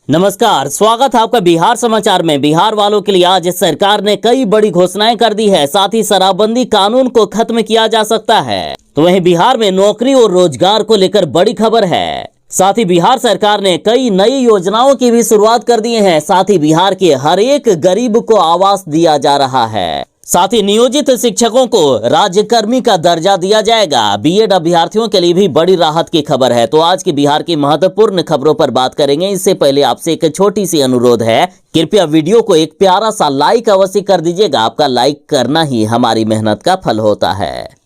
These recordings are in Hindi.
नमस्कार, स्वागत है आपका बिहार समाचार में। बिहार वालों के लिए आज सरकार ने कई बड़ी घोषणाएं कर दी है। साथ ही शराबबंदी कानून को खत्म किया जा सकता है। तो वहीं बिहार में नौकरी और रोजगार को लेकर बड़ी खबर है। साथ ही बिहार सरकार ने कई नई योजनाओं की भी शुरुआत कर दी है। साथ ही बिहार के हर एक गरीब को आवास दिया जा रहा है। साथ ही नियोजित शिक्षकों को राज्यकर्मी का दर्जा दिया जाएगा। बीएड अभ्यर्थियों के लिए भी बड़ी राहत की खबर है। तो आज की बिहार की महत्वपूर्ण खबरों पर बात करेंगे। इससे पहले आपसे एक छोटी सी अनुरोध है, कृपया वीडियो को एक प्यारा सा लाइक अवश्य कर दीजिएगा। आपका लाइक करना ही हमारी मेहनत का फल होता है।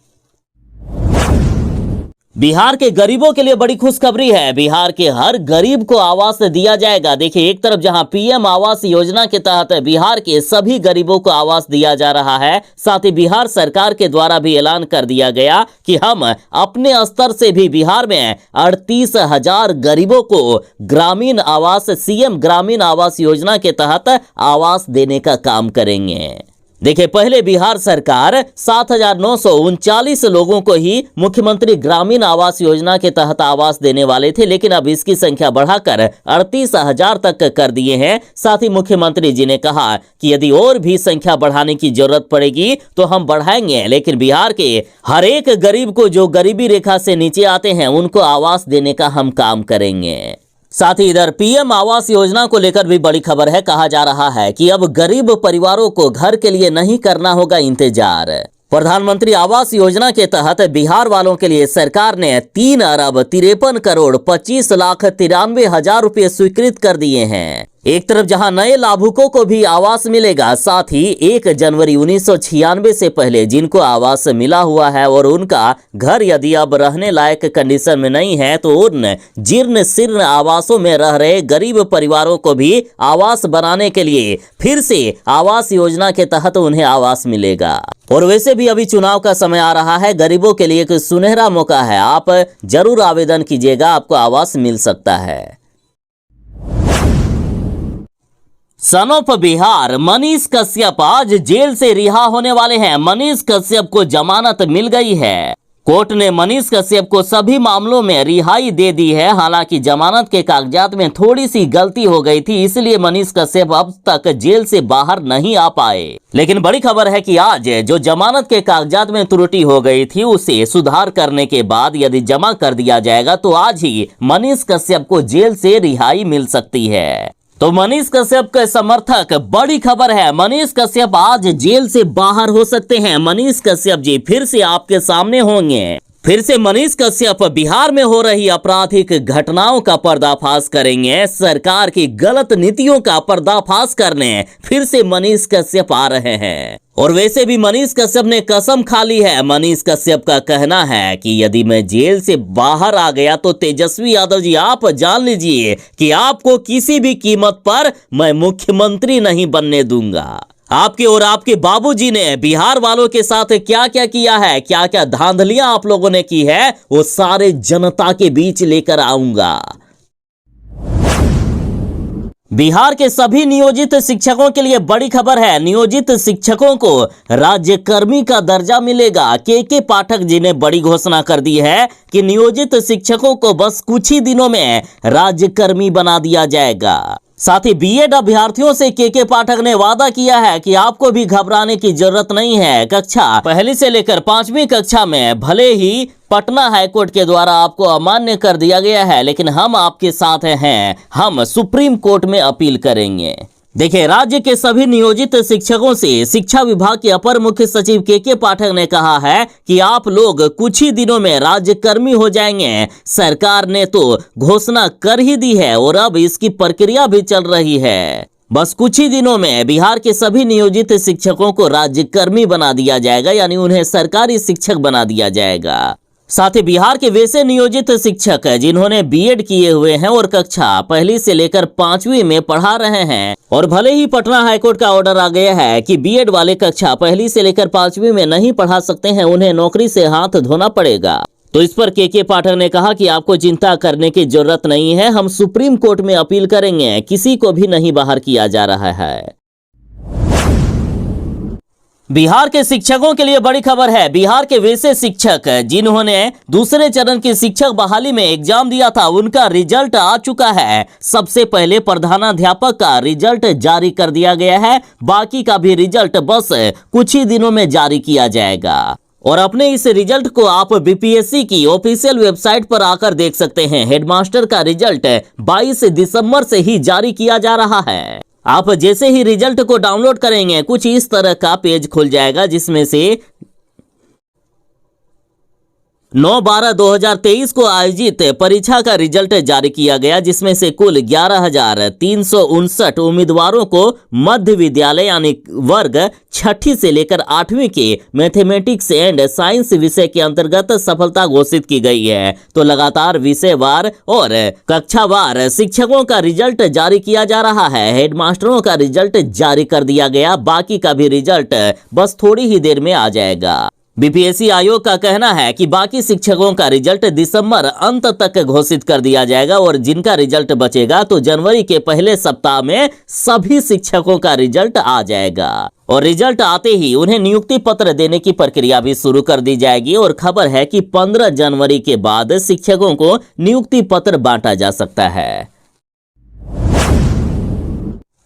बिहार के गरीबों के लिए बड़ी खुशखबरी है। बिहार के हर गरीब को आवास दिया जाएगा। देखिए, एक तरफ जहां पीएम आवास योजना के तहत बिहार के सभी गरीबों को आवास दिया जा रहा है, साथ ही बिहार सरकार के द्वारा भी ऐलान कर दिया गया कि हम अपने स्तर से भी बिहार में 38,000 गरीबों को ग्रामीण आवास, सीएम ग्रामीण आवास योजना के तहत आवास देने का काम करेंगे। देखिए, पहले बिहार सरकार 7,939 लोगों को ही मुख्यमंत्री ग्रामीण आवास योजना के तहत आवास देने वाले थे, लेकिन अब इसकी संख्या बढ़ाकर 38,000 तक कर दिए हैं। साथ ही मुख्यमंत्री जी ने कहा कि यदि और भी संख्या बढ़ाने की जरूरत पड़ेगी तो हम बढ़ाएंगे, लेकिन बिहार के हर एक गरीब को जो गरीबी रेखा से नीचे आते हैं उनको आवास देने का हम काम करेंगे। साथ ही इधर पीएम आवास योजना को लेकर भी बड़ी खबर है। कहा जा रहा है कि अब गरीब परिवारों को घर के लिए नहीं करना होगा इंतजार। प्रधानमंत्री आवास योजना के तहत बिहार वालों के लिए सरकार ने 3,53,25,93,000 रुपए स्वीकृत कर दिए हैं। एक तरफ जहां नए लाभुकों को भी आवास मिलेगा, साथ ही 1 जनवरी 1996 से पहले जिनको आवास मिला हुआ है और उनका घर यदि अब रहने लायक कंडीशन में नहीं है, तो उन जीर्ण शीर्ण आवासों में रह रहे गरीब परिवारों को भी आवास बनाने के लिए फिर से आवास योजना के तहत उन्हें आवास मिलेगा। और वैसे भी अभी चुनाव का समय आ रहा है, गरीबों के लिए एक सुनहरा मौका है। आप जरूर आवेदन कीजिएगा, आपको आवास मिल सकता है। सन ऑफ बिहार मनीष कश्यप आज जेल से रिहा होने वाले हैं। मनीष कश्यप को जमानत मिल गई है। कोर्ट ने मनीष कश्यप को सभी मामलों में रिहाई दे दी है। हालांकि जमानत के कागजात में थोड़ी सी गलती हो गई थी, इसलिए मनीष कश्यप अब तक जेल से बाहर नहीं आ पाए। लेकिन बड़ी खबर है कि आज जो जमानत के कागजात में त्रुटि हो गई थी उसे सुधार करने के बाद यदि जमा कर दिया जाएगा तो आज ही मनीष कश्यप को जेल से रिहाई मिल सकती है। तो मनीष कश्यप के समर्थक, बड़ी खबर है, मनीष कश्यप आज जेल से बाहर हो सकते हैं। मनीष कश्यप जी फिर से आपके सामने होंगे। फिर से मनीष कश्यप बिहार में हो रही आपराधिक घटनाओं का पर्दाफाश करेंगे। सरकार की गलत नीतियों का पर्दाफाश करने फिर से मनीष कश्यप आ रहे हैं। और वैसे भी मनीष कश्यप ने कसम खा ली है। मनीष कश्यप का कहना है कि यदि मैं जेल से बाहर आ गया तो तेजस्वी यादव जी आप जान लीजिए कि आपको किसी भी कीमत पर मैं मुख्यमंत्री नहीं बनने दूंगा। आपके और आपके बाबूजी ने बिहार वालों के साथ क्या क्या किया है, क्या क्या धांधलियां आप लोगों ने की है, वो सारे जनता के बीच लेकर आऊंगा। बिहार के सभी नियोजित शिक्षकों के लिए बड़ी खबर है। नियोजित शिक्षकों को राज्यकर्मी का दर्जा मिलेगा। के पाठक जी ने बड़ी घोषणा कर दी है कि नियोजित शिक्षकों को बस कुछ ही दिनों में राज्यकर्मी बना दिया जाएगा। साथ ही बीएड अभ्यर्थियों से के पाठक ने वादा किया है कि आपको भी घबराने की जरूरत नहीं है। कक्षा पहली से लेकर 5वीं कक्षा में भले ही पटना हाईकोर्ट के द्वारा आपको अमान्य कर दिया गया है, लेकिन हम आपके साथ हैं। हम सुप्रीम कोर्ट में अपील करेंगे। देखिए, राज्य के सभी नियोजित शिक्षकों से शिक्षा विभाग के अपर मुख्य सचिव के पाठक ने कहा है कि आप लोग कुछ ही दिनों में राज्यकर्मी हो जाएंगे। सरकार ने तो घोषणा कर ही दी है और अब इसकी प्रक्रिया भी चल रही है। बस कुछ ही दिनों में बिहार के सभी नियोजित शिक्षकों को राज्यकर्मी बना दिया जाएगा, यानी उन्हें सरकारी शिक्षक बना दिया जाएगा। साथ ही बिहार के वैसे नियोजित शिक्षक जिन्होंने बीएड किए हुए हैं और कक्षा पहली से लेकर 5वीं में पढ़ा रहे हैं, और भले ही पटना हाईकोर्ट का ऑर्डर आ गया है कि बीएड वाले कक्षा पहली से लेकर 5वीं में नहीं पढ़ा सकते हैं, उन्हें नौकरी से हाथ धोना पड़ेगा। तो इस पर के पाठक ने कहा कि आपको चिंता करने की जरूरत नहीं है, हम सुप्रीम कोर्ट में अपील करेंगे। किसी को भी नहीं बाहर किया जा रहा है। बिहार के शिक्षकों के लिए बड़ी खबर है। बिहार के वैसे शिक्षक जिन्होंने दूसरे चरण की शिक्षक बहाली में एग्जाम दिया था, उनका रिजल्ट आ चुका है। सबसे पहले प्रधानाध्यापक का रिजल्ट जारी कर दिया गया है, बाकी का भी रिजल्ट बस कुछ ही दिनों में जारी किया जाएगा। और अपने इस रिजल्ट को आप बीपीएससी की ऑफिशियल वेबसाइट पर आकर देख सकते हैं। हेडमास्टर का रिजल्ट 22 दिसंबर से ही जारी किया जा रहा है। आप जैसे ही रिजल्ट को डाउनलोड करेंगे, कुछ इस तरह का पेज खुल जाएगा, जिसमें से 9/12/2023 को आयोजित परीक्षा का रिजल्ट जारी किया गया, जिसमें से कुल 11,359 उम्मीदवारों को मध्य विद्यालय यानी वर्ग 6ठी से लेकर 8वीं के मैथमेटिक्स एंड साइंस विषय के अंतर्गत सफलता घोषित की गई है। तो लगातार विषयवार और कक्षावार शिक्षकों का रिजल्ट जारी किया जा रहा है। हेडमास्टरों का रिजल्ट जारी कर दिया गया, बाकी का भी रिजल्ट बस थोड़ी ही देर में आ जाएगा। बीपीएससी आयोग का कहना है कि बाकी शिक्षकों का रिजल्ट दिसंबर अंत तक घोषित कर दिया जाएगा और जिनका रिजल्ट बचेगा तो जनवरी के पहले सप्ताह में सभी शिक्षकों का रिजल्ट आ जाएगा। और रिजल्ट आते ही उन्हें नियुक्ति पत्र देने की प्रक्रिया भी शुरू कर दी जाएगी। और खबर है कि 15 जनवरी के बाद शिक्षकों को नियुक्ति पत्र बांटा जा सकता है।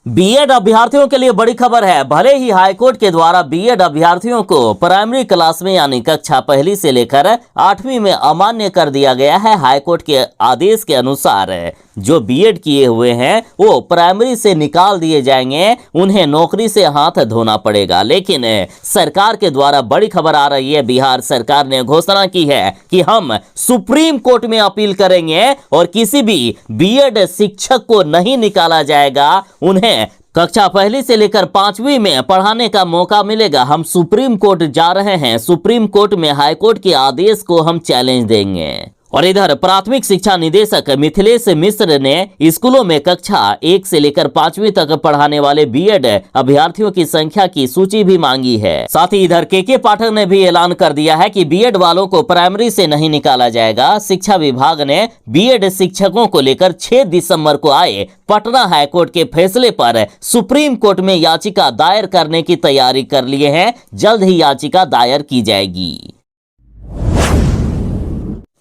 बीएड अभ्यर्थियों के लिए बड़ी खबर है। भले ही हाईकोर्ट के द्वारा बीएड अभ्यर्थियों को प्राइमरी क्लास में यानी कक्षा पहली से लेकर 8वीं में अमान्य कर दिया गया है। हाईकोर्ट के आदेश के अनुसार जो बीएड किए हुए हैं वो प्राइमरी से निकाल दिए जाएंगे, उन्हें नौकरी से हाथ धोना पड़ेगा। लेकिन सरकार के द्वारा बड़ी खबर आ रही है। बिहार सरकार ने घोषणा की है कि हम सुप्रीम कोर्ट में अपील करेंगे और किसी भी बीएड शिक्षक को नहीं निकाला जाएगा, उन्हें कक्षा पहली से लेकर 5वीं में पढ़ाने का मौका मिलेगा। हम सुप्रीम कोर्ट जा रहे हैं, सुप्रीम कोर्ट में हाईकोर्ट के आदेश को हम चैलेंज देंगे। और इधर प्राथमिक शिक्षा निदेशक मिथिलेश मिश्र ने स्कूलों में कक्षा 1 से लेकर 5वीं तक पढ़ाने वाले बीएड अभ्यर्थियों की संख्या की सूची भी मांगी है। साथ ही इधर के पाठक ने भी ऐलान कर दिया है कि बीएड वालों को प्राइमरी से नहीं निकाला जाएगा। शिक्षा विभाग ने बीएड शिक्षकों को लेकर 6 दिसंबर को आए पटना हाईकोर्ट के फैसले पर सुप्रीम कोर्ट में याचिका दायर करने की तैयारी कर लिए हैं। जल्द ही याचिका दायर की जाएगी।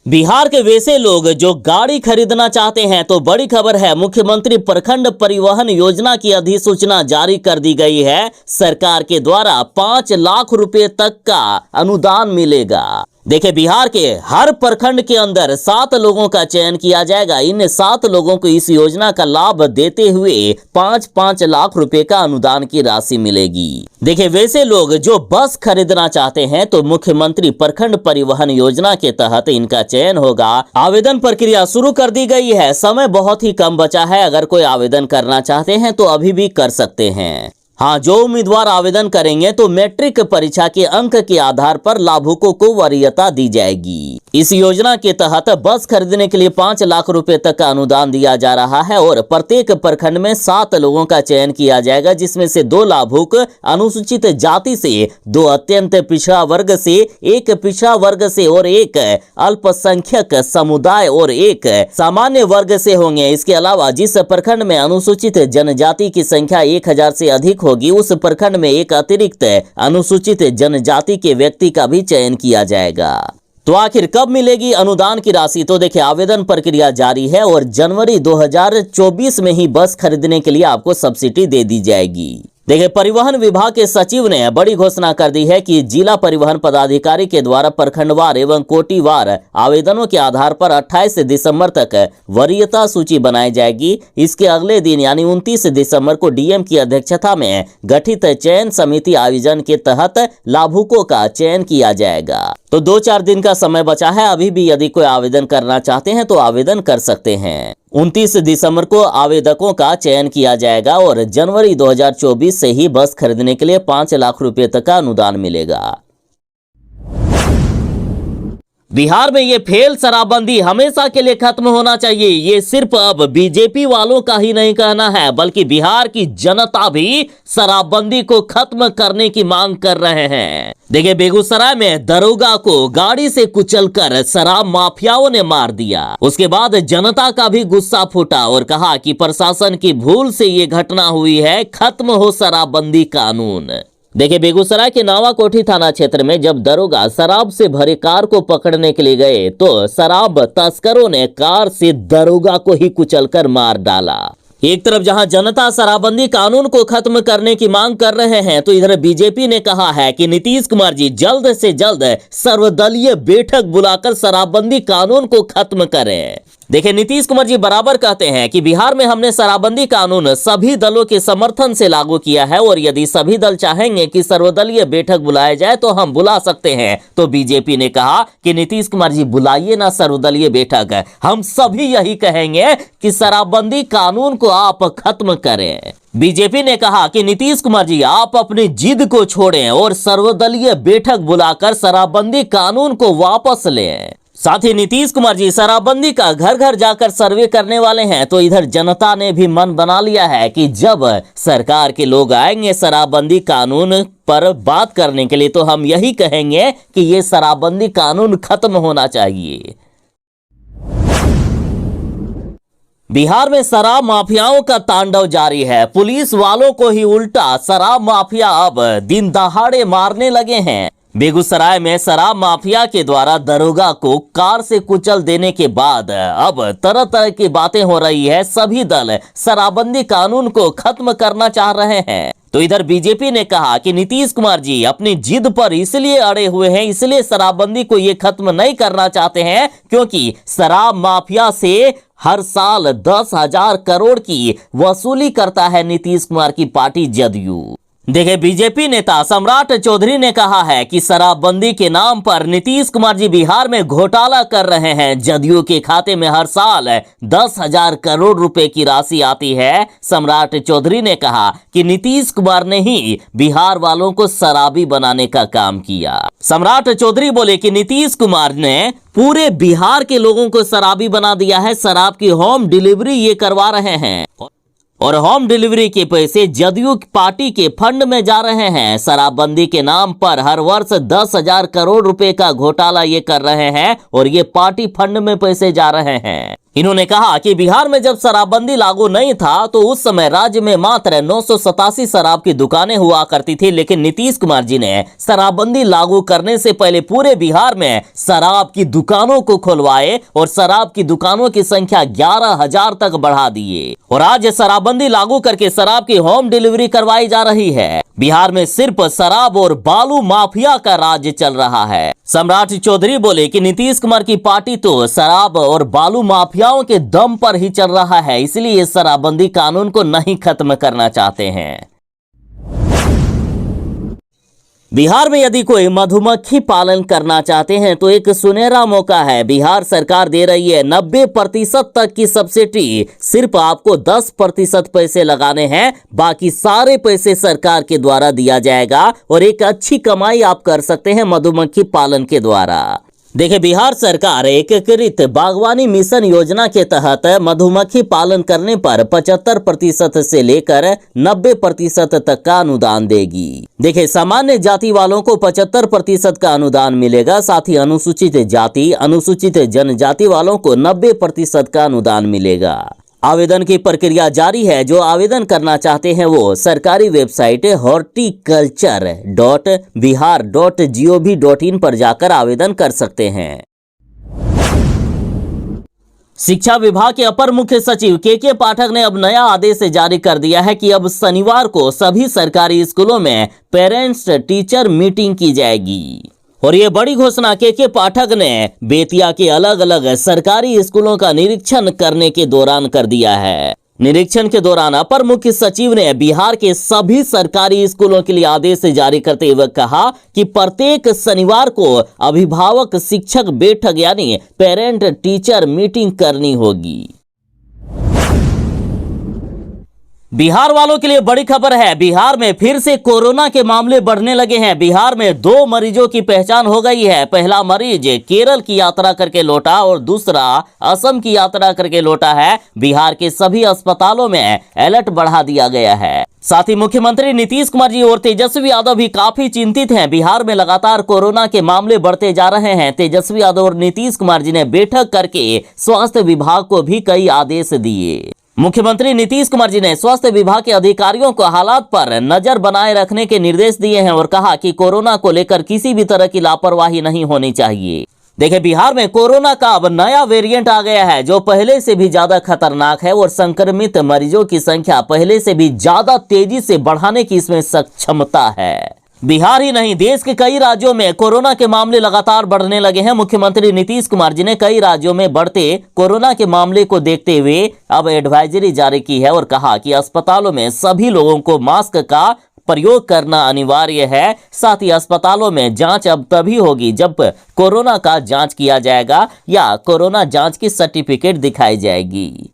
बिहार के वैसे लोग जो गाड़ी खरीदना चाहते हैं तो बड़ी खबर है। मुख्यमंत्री प्रखंड परिवहन योजना की अधिसूचना जारी कर दी गई है। सरकार के द्वारा 5 लाख रुपए तक का अनुदान मिलेगा। देखिए, बिहार के हर प्रखंड के अंदर 7 लोगों का चयन किया जाएगा। इन 7 लोगों को इस योजना का लाभ देते हुए 5-5 लाख रुपए का अनुदान की राशि मिलेगी। देखिए, वैसे लोग जो बस खरीदना चाहते हैं तो मुख्यमंत्री प्रखंड परिवहन योजना के तहत इनका चयन होगा। आवेदन प्रक्रिया शुरू कर दी गई है। समय बहुत ही कम बचा है। अगर कोई आवेदन करना चाहते हैं तो अभी भी कर सकते हैं। हाँ, जो उम्मीदवार आवेदन करेंगे तो मैट्रिक परीक्षा के अंक के आधार पर लाभुकों को वरीयता दी जाएगी। इस योजना के तहत बस खरीदने के लिए 5 लाख रुपए तक का अनुदान दिया जा रहा है और प्रत्येक प्रखंड में 7 लोगों का चयन किया जाएगा, जिसमें से 2 लाभुक अनुसूचित जाति से, 2 अत्यंत पिछड़ा वर्ग से, 1 पिछड़ा वर्ग से और 1 अल्पसंख्यक समुदाय और 1 सामान्य वर्ग से होंगे। इसके अलावा जिस प्रखंड में अनुसूचित जनजाति की संख्या 1000 से अधिक होगी, उस प्रखंड में एक अतिरिक्त अनुसूचित जनजाति के व्यक्ति का भी चयन किया जाएगा। तो आखिर कब मिलेगी अनुदान की राशि? तो देखिए, आवेदन प्रक्रिया जारी है और जनवरी 2024 में ही बस खरीदने के लिए आपको सब्सिडी दे दी जाएगी। देखिए, परिवहन विभाग के सचिव ने बड़ी घोषणा कर दी है कि जिला परिवहन पदाधिकारी के द्वारा प्रखंडवार एवं कोटिवार आवेदनों के आधार पर 28 दिसंबर तक वरीयता सूची बनाई जाएगी। इसके अगले दिन यानी 29 दिसंबर को डीएम की अध्यक्षता में गठित चयन समिति आयोजन के तहत लाभुकों का चयन किया जाएगा। तो 2-4 दिन का समय बचा है। अभी भी यदि कोई आवेदन करना चाहते हैं तो आवेदन कर सकते हैं। 29 दिसंबर को आवेदकों का चयन किया जाएगा और जनवरी 2024 से ही बस खरीदने के लिए 5 लाख रुपए तक का अनुदान मिलेगा। बिहार में ये फेल शराबबंदी हमेशा के लिए खत्म होना चाहिए। ये सिर्फ अब बीजेपी वालों का ही नहीं कहना है, बल्कि बिहार की जनता भी शराबबंदी को खत्म करने की मांग कर रहे हैं। देखिए, बेगूसराय में दरोगा को गाड़ी से कुचलकर शराब माफियाओं ने मार दिया। उसके बाद जनता का भी गुस्सा फूटा और कहा कि प्रशासन की भूल से ये घटना हुई है, खत्म हो शराबबंदी कानून। देखिए, बेगूसराय के नावाकोठी थाना क्षेत्र में जब दरोगा शराब से भरी कार को पकड़ने के लिए गए तो शराब तस्करों ने कार से दरोगा को ही कुचलकर मार डाला। एक तरफ जहां जनता शराबबंदी कानून को खत्म करने की मांग कर रहे हैं, तो इधर बीजेपी ने कहा है कि नीतीश कुमार जी जल्द से जल्द सर्वदलीय बैठक बुलाकर शराबबंदी कानून को खत्म करें। देखिए, नीतीश कुमार जी बराबर कहते हैं कि बिहार में हमने शराबबंदी कानून सभी दलों के समर्थन से लागू किया है और यदि सभी दल चाहेंगे कि सर्वदलीय बैठक बुलाया जाए तो हम बुला सकते हैं। तो बीजेपी ने कहा कि नीतीश कुमार जी बुलाइए ना सर्वदलीय बैठक, हम सभी यही कहेंगे कि शराबबंदी कानून को आप खत्म करें। बीजेपी ने कहा कि नीतीश कुमार जी आप अपनी जिद को छोड़ें और सर्वदलीय बैठक बुलाकर शराबबंदी कानून को वापस लें। साथ ही नीतीश कुमार जी शराबबंदी का घर घर जाकर सर्वे करने वाले हैं। तो इधर जनता ने भी मन बना लिया है कि जब सरकार के लोग आएंगे शराबबंदी कानून पर बात करने के लिए तो हम यही कहेंगे कि ये शराबबंदी कानून खत्म होना चाहिए। बिहार में शराब माफियाओं का तांडव जारी है। पुलिस वालों को ही उल्टा शराब माफिया अब दिन दहाड़े मारने लगे हैं। बेगूसराय में शराब माफिया के द्वारा दरोगा को कार से कुचल देने के बाद अब तरह तरह की बातें हो रही है। सभी दल शराबबंदी कानून को खत्म करना चाह रहे हैं। तो इधर बीजेपी ने कहा कि नीतीश कुमार जी अपनी जिद पर इसलिए अड़े हुए हैं, इसलिए शराबबंदी को ये खत्म नहीं करना चाहते हैं क्योंकि शराब माफिया से हर साल 10,000 करोड़ की वसूली करता है नीतीश कुमार की पार्टी जदयू। देखिए, बीजेपी नेता सम्राट चौधरी ने कहा है कि शराबबंदी के नाम पर नीतीश कुमार जी बिहार में घोटाला कर रहे हैं। जदयू के खाते में हर साल 10,000 करोड़ रुपए की राशि आती है। सम्राट चौधरी ने कहा कि नीतीश कुमार ने ही बिहार वालों को शराबी बनाने का काम किया। सम्राट चौधरी बोले कि नीतीश कुमार ने पूरे बिहार के लोगों को शराबी बना दिया है। शराब की होम डिलीवरी ये करवा रहे हैं और होम डिलीवरी के पैसे जदयू पार्टी के फंड में जा रहे हैं। शराबबंदी के नाम पर हर वर्ष 10,000 करोड़ रुपए का घोटाला ये कर रहे हैं और ये पार्टी फंड में पैसे जा रहे हैं। इन्होंने कहा कि बिहार में जब शराबबंदी लागू नहीं था तो उस समय राज्य में मात्र 987 शराब की दुकानें हुआ करती थी, लेकिन नीतीश कुमार जी ने शराबबंदी लागू करने से पहले पूरे बिहार में शराब की दुकानों को खुलवाए और शराब की दुकानों की संख्या 11,000 तक बढ़ा दिए और आज शराबबंदी लागू करके शराब की होम डिलीवरी करवाई जा रही है। बिहार में सिर्फ शराब और बालू माफिया का राज चल रहा है। सम्राट चौधरी बोले कि नीतीश कुमार की पार्टी तो शराब और बालू माफियाओं के दम पर ही चल रहा है, इसलिए शराबबंदी कानून को नहीं खत्म करना चाहते हैं। बिहार में यदि कोई मधुमक्खी पालन करना चाहते हैं तो एक सुनहरा मौका है। बिहार सरकार दे रही है 90% तक की सब्सिडी। सिर्फ आपको 10% पैसे लगाने हैं, बाकी सारे पैसे सरकार के द्वारा दिया जाएगा और एक अच्छी कमाई आप कर सकते हैं मधुमक्खी पालन के द्वारा। देखिए, बिहार सरकार एकीकृत बागवानी मिशन योजना के तहत मधुमक्खी पालन करने पर 75% से लेकर 90% तक का अनुदान देगी। देखिए, सामान्य जाति वालों को 75% का अनुदान मिलेगा, साथ ही अनुसूचित जाति, अनुसूचित जनजाति वालों को 90% का अनुदान मिलेगा। आवेदन की प्रक्रिया जारी है। जो आवेदन करना चाहते हैं वो सरकारी वेबसाइट horticulture.bihar.gov.in पर जाकर आवेदन कर सकते हैं। शिक्षा विभाग के अपर मुख्य सचिव के पाठक ने अब नया आदेश जारी कर दिया है कि अब शनिवार को सभी सरकारी स्कूलों में पेरेंट्स टीचर मीटिंग की जाएगी और ये बड़ी घोषणा के पाठक ने बेतिया के अलग अलग सरकारी स्कूलों का निरीक्षण करने के दौरान कर दिया है। निरीक्षण के दौरान अपर मुख्य सचिव ने बिहार के सभी सरकारी स्कूलों के लिए आदेश जारी करते हुए कहा कि प्रत्येक शनिवार को अभिभावक शिक्षक बैठक यानी पेरेंट टीचर मीटिंग करनी होगी। बिहार वालों के लिए बड़ी खबर है। बिहार में फिर से कोरोना के मामले बढ़ने लगे हैं। बिहार में 2 मरीजों की पहचान हो गई है। पहला मरीज केरल की यात्रा करके लौटा और दूसरा असम की यात्रा करके लौटा है। बिहार के सभी अस्पतालों में अलर्ट बढ़ा दिया गया है। साथ ही मुख्यमंत्री नीतीश कुमार जी और तेजस्वी यादव भी काफी चिंतित हैं। बिहार में लगातार कोरोना के मामले बढ़ते जा रहे हैं। तेजस्वी यादव और नीतीश कुमार जी ने बैठक करके स्वास्थ्य विभाग को भी कई आदेश दिए। मुख्यमंत्री नीतीश कुमार जी ने स्वास्थ्य विभाग के अधिकारियों को हालात पर नजर बनाए रखने के निर्देश दिए हैं और कहा कि कोरोना को लेकर किसी भी तरह की लापरवाही नहीं होनी चाहिए। देखिए, बिहार में कोरोना का अब नया वेरिएंट आ गया है जो पहले से भी ज्यादा खतरनाक है और संक्रमित मरीजों की संख्या पहले से भी ज्यादा तेजी से बढ़ाने की इसमें सक्षमता है। बिहार ही नहीं, देश के कई राज्यों में कोरोना के मामले लगातार बढ़ने लगे हैं। मुख्यमंत्री नीतीश कुमार जी ने कई राज्यों में बढ़ते कोरोना के मामले को देखते हुए अब एडवाइजरी जारी की है और कहा कि अस्पतालों में सभी लोगों को मास्क का प्रयोग करना अनिवार्य है। साथ ही अस्पतालों में जांच अब तभी होगी जब कोरोना का जांच किया जाएगा या कोरोना जांच की सर्टिफिकेट दिखाई जाएगी।